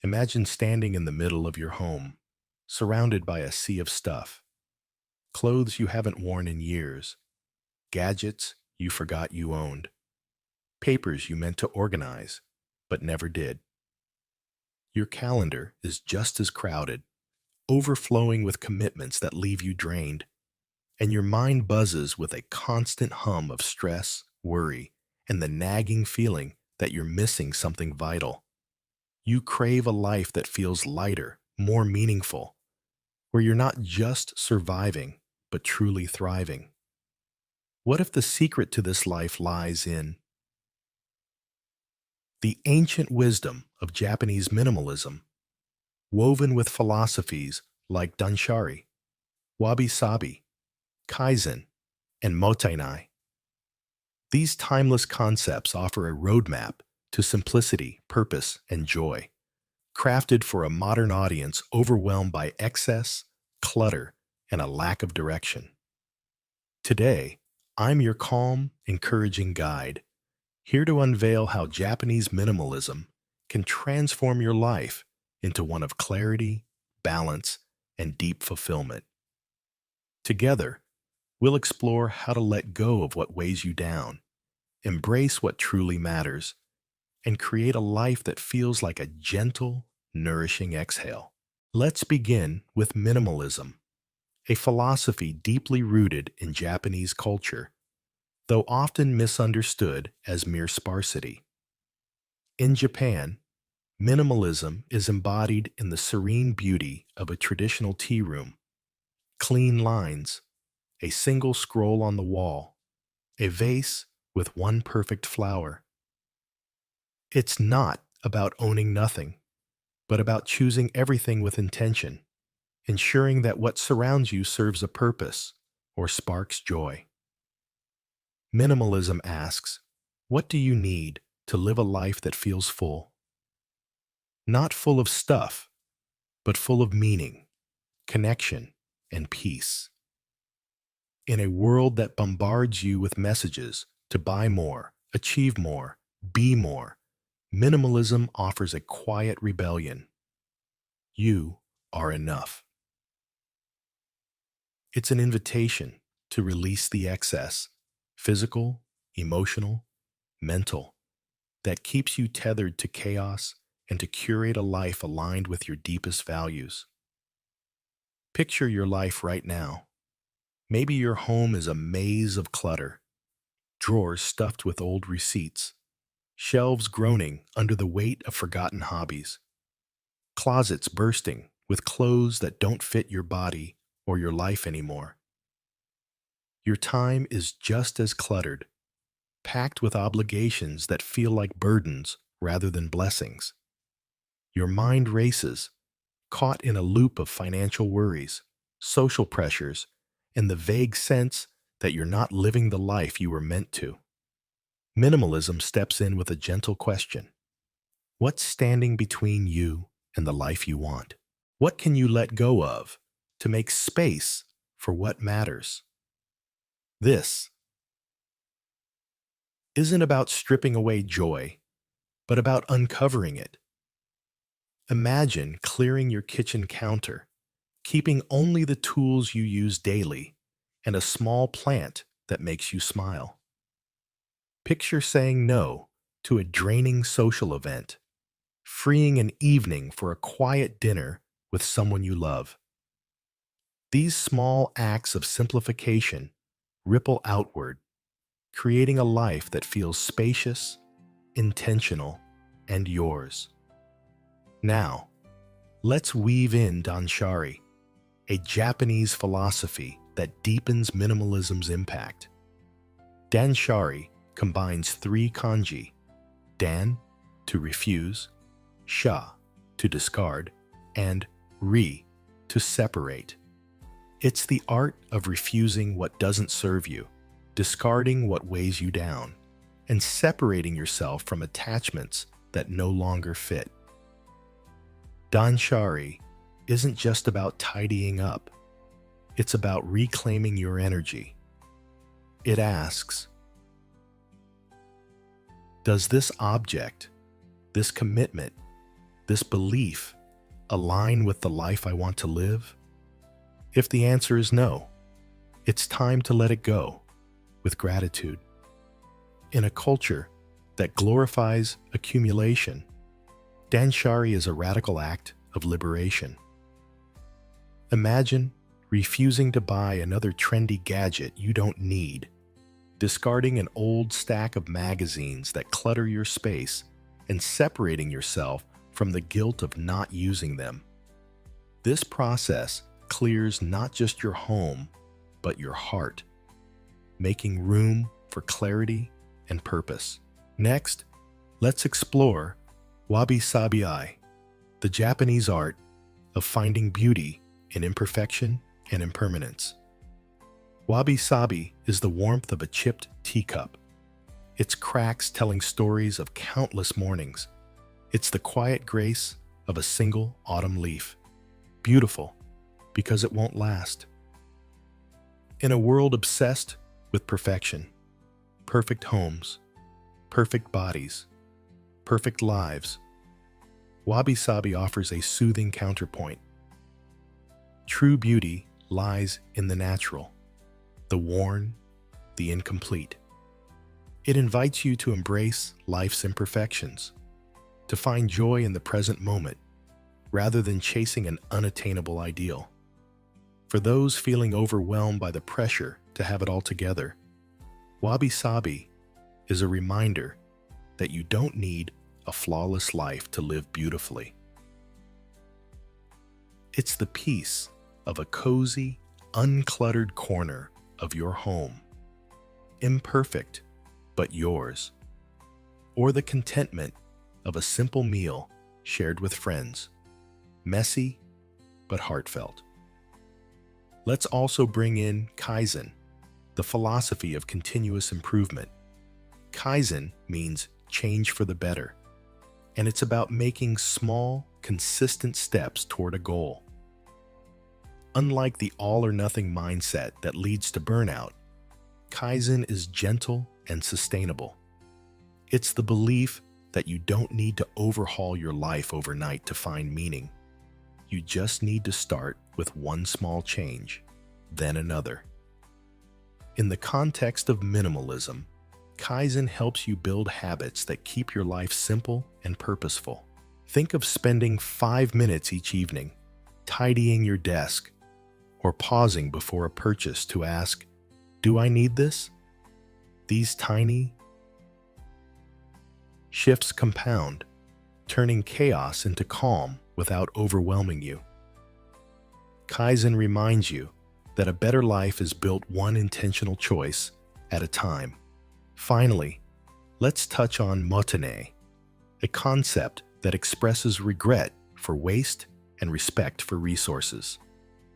Imagine standing in the middle of your home, surrounded by a sea of stuff. Clothes you haven't worn in years, gadgets you forgot you owned, papers you meant to organize, but never did. Your calendar is just as crowded, overflowing with commitments that leave you drained, and your mind buzzes with a constant hum of stress, worry, and the nagging feeling that you're missing something vital. You crave a life that feels lighter, more meaningful, where you're not just surviving, but truly thriving. What if the secret to this life lies in the ancient wisdom of Japanese minimalism, woven with philosophies like Dansshari, Wabishabi, Kaizen, and Motinai? These timeless concepts offer a roadmap to simplicity, purpose, and joy, crafted for a modern audience overwhelmed by excess, clutter, and a lack of direction. Today, I'm your calm, encouraging guide, here to unveil how Japanese minimalism can transform your life into one of clarity, balance, and deep fulfillment. Together, we'll explore how to let go of what weighs you down, embrace what truly matters, and create a life that feels like a gentle, nourishing exhale. Let's begin with minimalism, a philosophy deeply rooted in Japanese culture, though often misunderstood as mere sparsity. In Japan, minimalism is embodied in the serene beauty of a traditional tea room: clean lines, a single scroll on the wall, a vase with one perfect flower. It's not about owning nothing, but about choosing everything with intention, ensuring that what surrounds you serves a purpose or sparks joy. Minimalism asks, what do you need to live a life that feels full? Not full of stuff, but full of meaning, connection, and peace. In a world that bombards you with messages to buy more, achieve more, be more, minimalism offers a quiet rebellion. You are enough. It's an invitation to release the excess, physical, emotional, mental, that keeps you tethered to chaos and to curate a life aligned with your deepest values. Picture your life right now. Maybe your home is a maze of clutter, drawers stuffed with old receipts, shelves groaning under the weight of forgotten hobbies, closets bursting with clothes that don't fit your body or your life anymore. Your time is just as cluttered, packed with obligations that feel like burdens rather than blessings. Your mind races, caught in a loop of financial worries, social pressures, and the vague sense that you're not living the life you were meant to. Minimalism steps in with a gentle question. What's standing between you and the life you want? What can you let go of to make space for what matters? This isn't about stripping away joy, but about uncovering it. Imagine clearing your kitchen counter, keeping only the tools you use daily, and a small plant that makes you smile. Picture saying no to a draining social event, freeing an evening for a quiet dinner with someone you love. These small acts of simplification ripple outward, creating a life that feels spacious, intentional, and yours. Now, let's weave in Dansshari, a Japanese philosophy that deepens minimalism's impact. Dansshari combines three kanji: dan, to refuse; sha, to discard; and ri, to separate. It's the art of refusing what doesn't serve you, discarding what weighs you down, and separating yourself from attachments that no longer fit. Dansshari isn't just about tidying up. It's about reclaiming your energy. It asks, does this object, this commitment, this belief align with the life I want to live? If the answer is no, it's time to let it go with gratitude. In a culture that glorifies accumulation, Dansshari is a radical act of liberation. Imagine refusing to buy another trendy gadget you don't need, discarding an old stack of magazines that clutter your space, and separating yourself from the guilt of not using them. This process clears not just your home, but your heart, making room for clarity and purpose. Next, let's explore Wabishabi, the Japanese art of finding beauty in imperfection and impermanence. Wabishabi is the warmth of a chipped teacup, its cracks telling stories of countless mornings. It's the quiet grace of a single autumn leaf, beautiful because it won't last. In a world obsessed with perfection, perfect homes, perfect bodies, perfect lives, Wabishabi offers a soothing counterpoint. True beauty lies in the natural, the worn, the incomplete. It invites you to embrace life's imperfections, to find joy in the present moment, rather than chasing an unattainable ideal. For those feeling overwhelmed by the pressure to have it all together, Wabishabi is a reminder that you don't need a flawless life to live beautifully. It's the peace of a cozy, uncluttered corner of your home, imperfect but yours, or the contentment of a simple meal shared with friends, messy but heartfelt. Let's also bring in Kaizen, the philosophy of continuous improvement. Kaizen means change for the better, and it's about making small, consistent steps toward a goal. Unlike the all-or-nothing mindset that leads to burnout, Kaizen is gentle and sustainable. It's the belief that you don't need to overhaul your life overnight to find meaning. You just need to start with one small change, then another. In the context of minimalism, Kaizen helps you build habits that keep your life simple and purposeful. Think of spending 5 minutes each evening, tidying your desk, or pausing before a purchase to ask, "Do I need this?" These tiny shifts compound, turning chaos into calm without overwhelming you. Kaizen reminds you that a better life is built one intentional choice at a time. Finally, let's touch on Motinai, a concept that expresses regret for waste and respect for resources.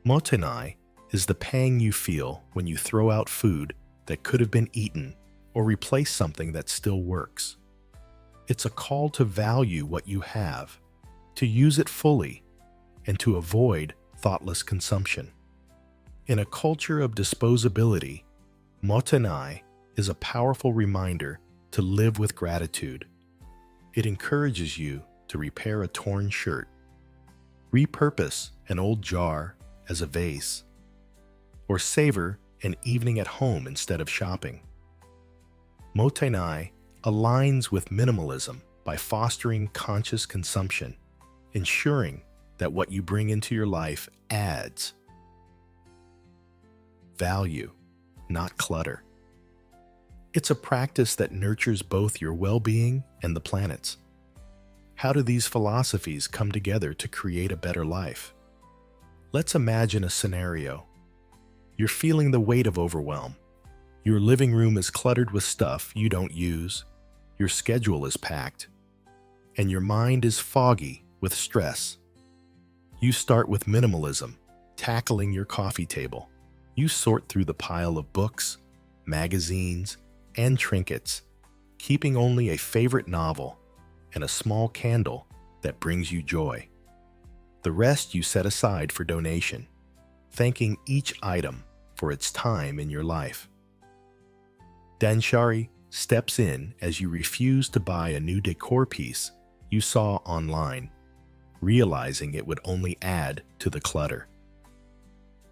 Motinai is the pang you feel when you throw out food that could have been eaten or replace something that still works. It's a call to value what you have, to use it fully, and to avoid thoughtless consumption. In a culture of disposability, Motinai is a powerful reminder to live with gratitude. It encourages you to repair a torn shirt, repurpose an old jar as a vase, or savor an evening at home instead of shopping. Motinai aligns with minimalism by fostering conscious consumption, ensuring that what you bring into your life adds value, not clutter. It's a practice that nurtures both your well-being and the planet's. How do these philosophies come together to create a better life? Let's imagine a scenario. You're feeling the weight of overwhelm. Your living room is cluttered with stuff you don't use, your schedule is packed, and your mind is foggy with stress. You start with minimalism, tackling your coffee table. You sort through the pile of books, magazines, and trinkets, keeping only a favorite novel and a small candle that brings you joy. The rest you set aside for donation, thanking each item for its time in your life. Dansshari steps in as you refuse to buy a new decor piece you saw online, realizing it would only add to the clutter.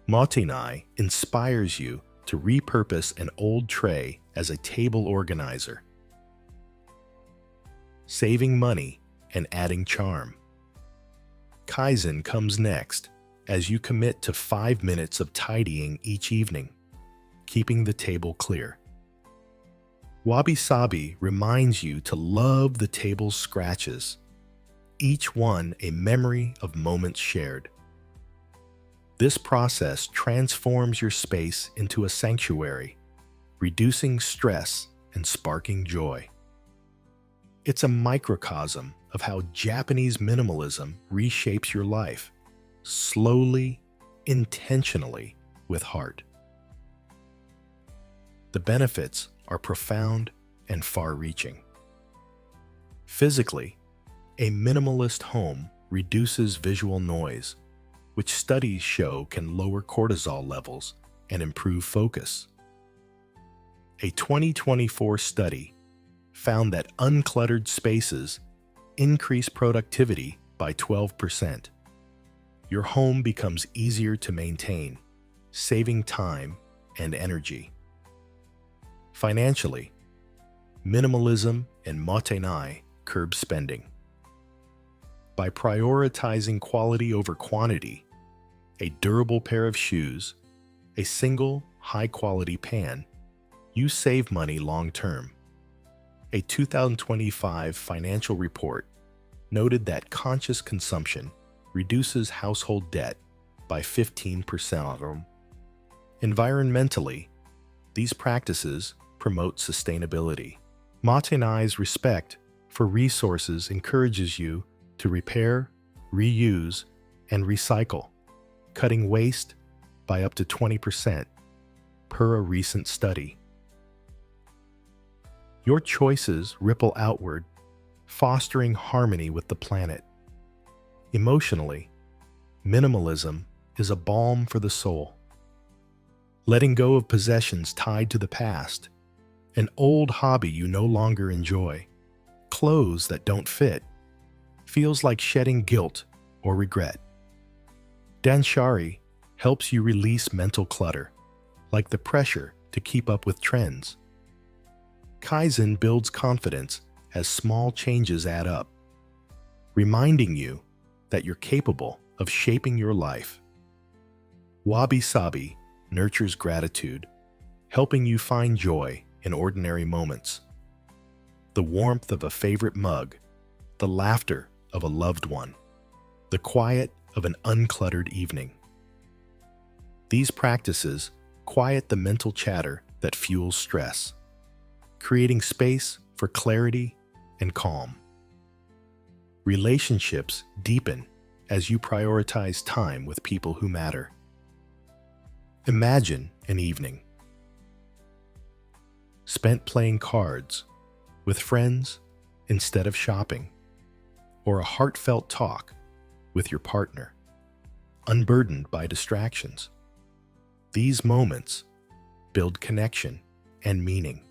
Motinai inspires you to repurpose an old tray as a table organizer, saving money and adding charm. Kaizen comes next as you commit to 5 minutes of tidying each evening, keeping the table clear. Wabishabi reminds you to love the table's scratches, each one a memory of moments shared. This process transforms your space into a sanctuary, reducing stress and sparking joy. It's a microcosm of how Japanese minimalism reshapes your life, slowly, intentionally, with heart. The benefits are profound and far-reaching. Physically, a minimalist home reduces visual noise, which studies show can lower cortisol levels and improve focus. A 2024 study found that uncluttered spaces increase productivity by 12%. Your home becomes easier to maintain, saving time and energy. Financially, minimalism and Motinai curb spending. By prioritizing quality over quantity, a durable pair of shoes, a single high-quality pan, you save money long-term. A 2025 financial report noted that conscious consumption reduces household debt by 15%. Environmentally, these practices promote sustainability. Motinai's respect for resources encourages you to repair, reuse, and recycle, cutting waste by up to 20%, per a recent study. Your choices ripple outward, fostering harmony with the planet. Emotionally, minimalism is a balm for the soul. Letting go of possessions tied to the past, an old hobby you no longer enjoy, clothes that don't fit, feels like shedding guilt or regret. Dansshari helps you release mental clutter, like the pressure to keep up with trends. Kaizen builds confidence as small changes add up, reminding you that you're capable of shaping your life. Wabishabi nurtures gratitude, helping you find joy in ordinary moments. The warmth of a favorite mug, the laughter of a loved one, the quiet of an uncluttered evening. These practices quiet the mental chatter that fuels stress, creating space for clarity and calm. Relationships deepen as you prioritize time with people who matter. Imagine an evening spent playing cards with friends instead of shopping, or a heartfelt talk with your partner, unburdened by distractions. These moments build connection and meaning.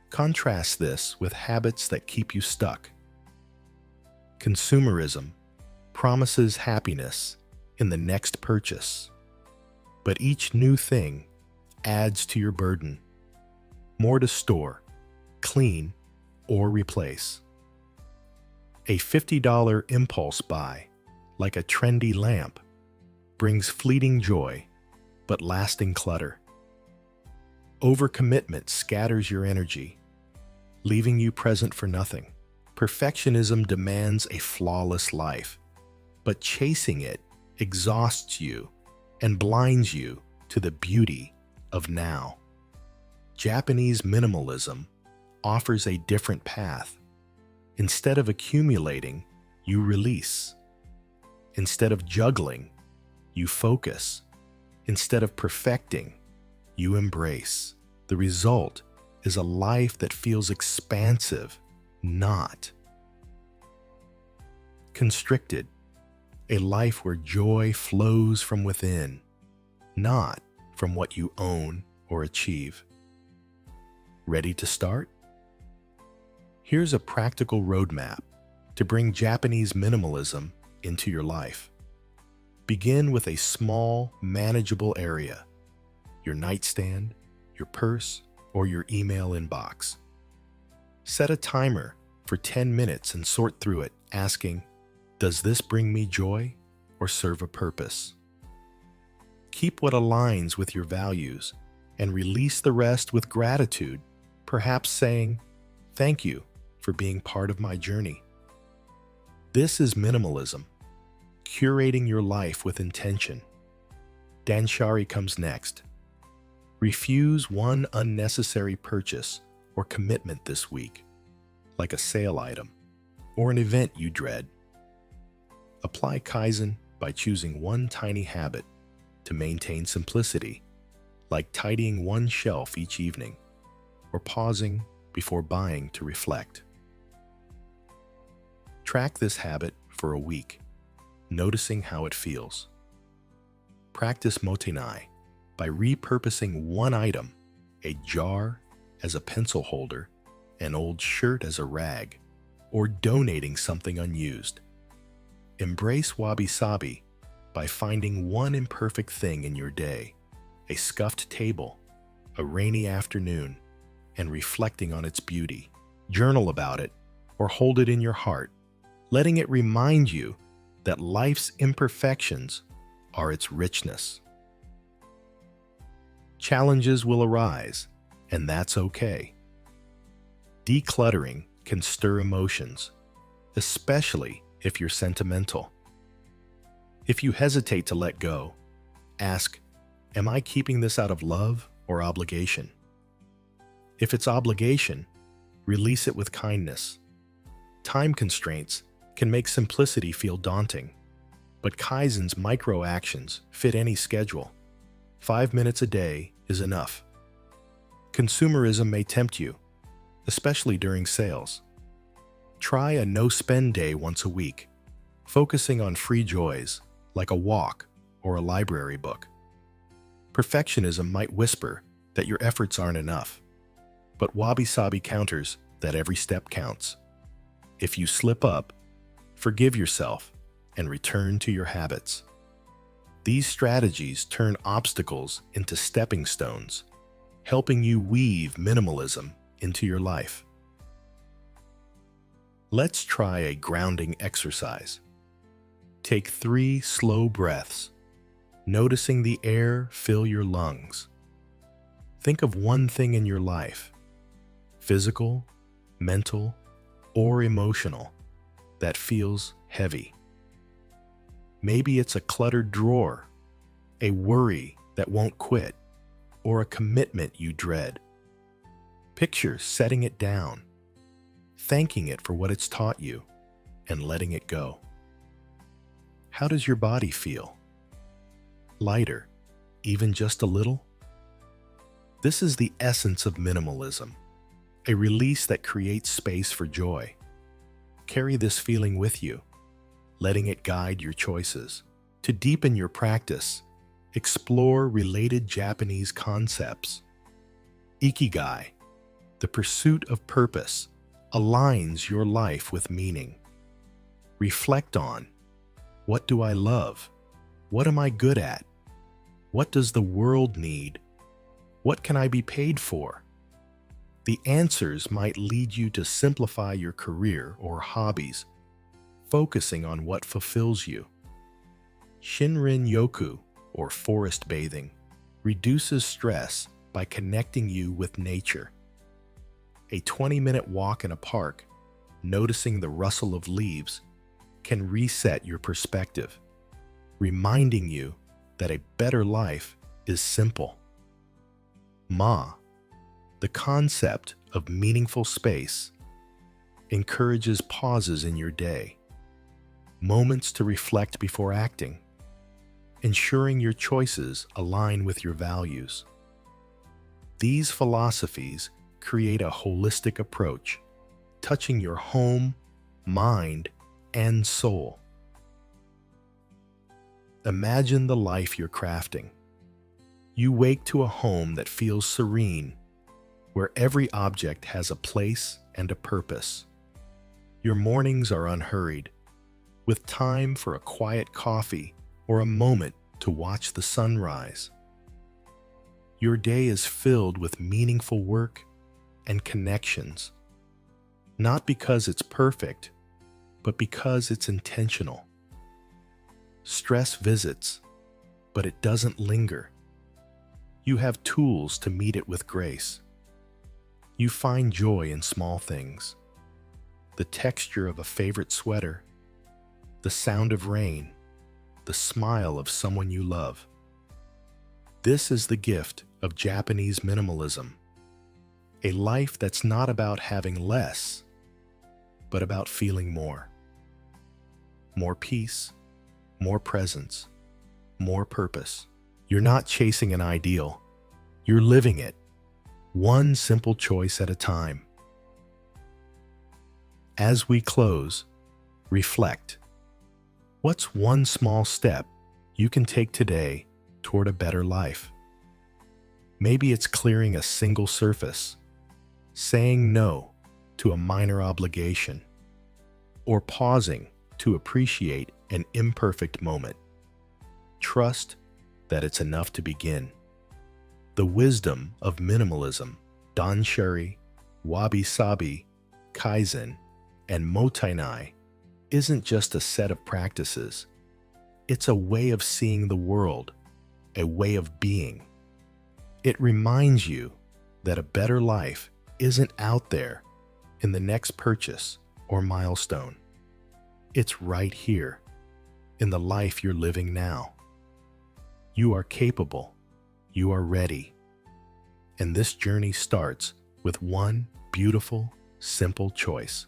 Contrast this with habits that keep you stuck. Consumerism promises happiness in the next purchase, but each new thing adds to your burden. More to store, clean, or replace. A $50 impulse buy, like a trendy lamp, brings fleeting joy, but lasting clutter. Overcommitment scatters your energy, leaving you present for nothing. Perfectionism demands a flawless life, but chasing it exhausts you and blinds you to the beauty of now. Japanese minimalism offers a different path. Instead of accumulating, you release. Instead of juggling, you focus. Instead of perfecting, you embrace. The result is a life that feels expansive, not constricted. A life where joy flows from within, not from what you own or achieve. Ready to start? Here's a practical roadmap to bring Japanese minimalism into your life. Begin with a small, manageable area, your nightstand, your purse, or your email inbox. Set a timer for 10 minutes and sort through it, asking, does this bring me joy or serve a purpose? Keep what aligns with your values and release the rest with gratitude, perhaps saying, thank you for being part of my journey. This is minimalism, curating your life with intention. Dansshari comes next. Refuse one unnecessary purchase or commitment this week, like a sale item or an event you dread. Apply Kaizen by choosing one tiny habit to maintain simplicity, like tidying one shelf each evening or pausing before buying to reflect. Track this habit for a week, noticing how it feels. Practice Motinai by repurposing one item, a jar as a pencil holder, an old shirt as a rag, or donating something unused. Embrace Wabishabi by finding one imperfect thing in your day, a scuffed table, a rainy afternoon, and reflecting on its beauty. Journal about it or hold it in your heart, letting it remind you that life's imperfections are its richness. Challenges will arise, and that's okay. Decluttering can stir emotions, especially if you're sentimental. If you hesitate to let go, ask, am I keeping this out of love or obligation? If it's obligation, release it with kindness. Time constraints can make simplicity feel daunting, but Kaizen's micro actions fit any schedule. 5 minutes a day is enough. Consumerism may tempt you, especially during sales. Try a no-spend day once a week, focusing on free joys like a walk or a library book. Perfectionism might whisper that your efforts aren't enough, but Wabishabi counters that every step counts. If you slip up, forgive yourself and return to your habits. These strategies turn obstacles into stepping stones, helping you weave minimalism into your life. Let's try a grounding exercise. Take 3 slow breaths, noticing the air fill your lungs. Think of one thing in your life, physical, mental, or emotional, that feels heavy. Maybe it's a cluttered drawer, a worry that won't quit, or a commitment you dread. Picture setting it down, thanking it for what it's taught you, and letting it go. How does your body feel? Lighter, even just a little? This is the essence of minimalism, a release that creates space for joy. Carry this feeling with you, letting it guide your choices. To deepen your practice, explore related Japanese concepts. Ikigai, the pursuit of purpose, aligns your life with meaning. Reflect on, what do I love? What am I good at? What does the world need? What can I be paid for? The answers might lead you to simplify your career or hobbies, focusing on what fulfills you. Shinrin yoku, or forest bathing, reduces stress by connecting you with nature. A 20-minute walk in a park, noticing the rustle of leaves, can reset your perspective, reminding you that a better life is simple. The concept of meaningful space, encourages pauses in your day, moments to reflect before acting, ensuring your choices align with your values. These philosophies create a holistic approach, touching your home, mind, and soul. Imagine the life you're crafting. You wake to a home that feels serene, where every object has a place and a purpose. Your mornings are unhurried, with time for a quiet coffee or a moment to watch the sunrise. Your day is filled with meaningful work and connections, not because it's perfect, but because it's intentional. Stress visits, but it doesn't linger. You have tools to meet it with grace. You find joy in small things: the texture of a favorite sweater, the sound of rain, the smile of someone you love. This is the gift of Japanese minimalism, a life that's not about having less, but about feeling more. More peace, more presence, more purpose. You're not chasing an ideal, you're living it, one simple choice at a time. As we close, reflect. What's one small step you can take today toward a better life? Maybe it's clearing a single surface, saying no to a minor obligation, or pausing to appreciate an imperfect moment. Trust that it's enough to begin. The wisdom of minimalism, Dansshari, Wabishabi, Kaizen, and Motinai isn't just a set of practices. It's a way of seeing the world, a way of being. It reminds you that a better life isn't out there in the next purchase or milestone. It's right here, in the life you're living now. You are capable, you are ready, and this journey starts with one beautiful, simple choice.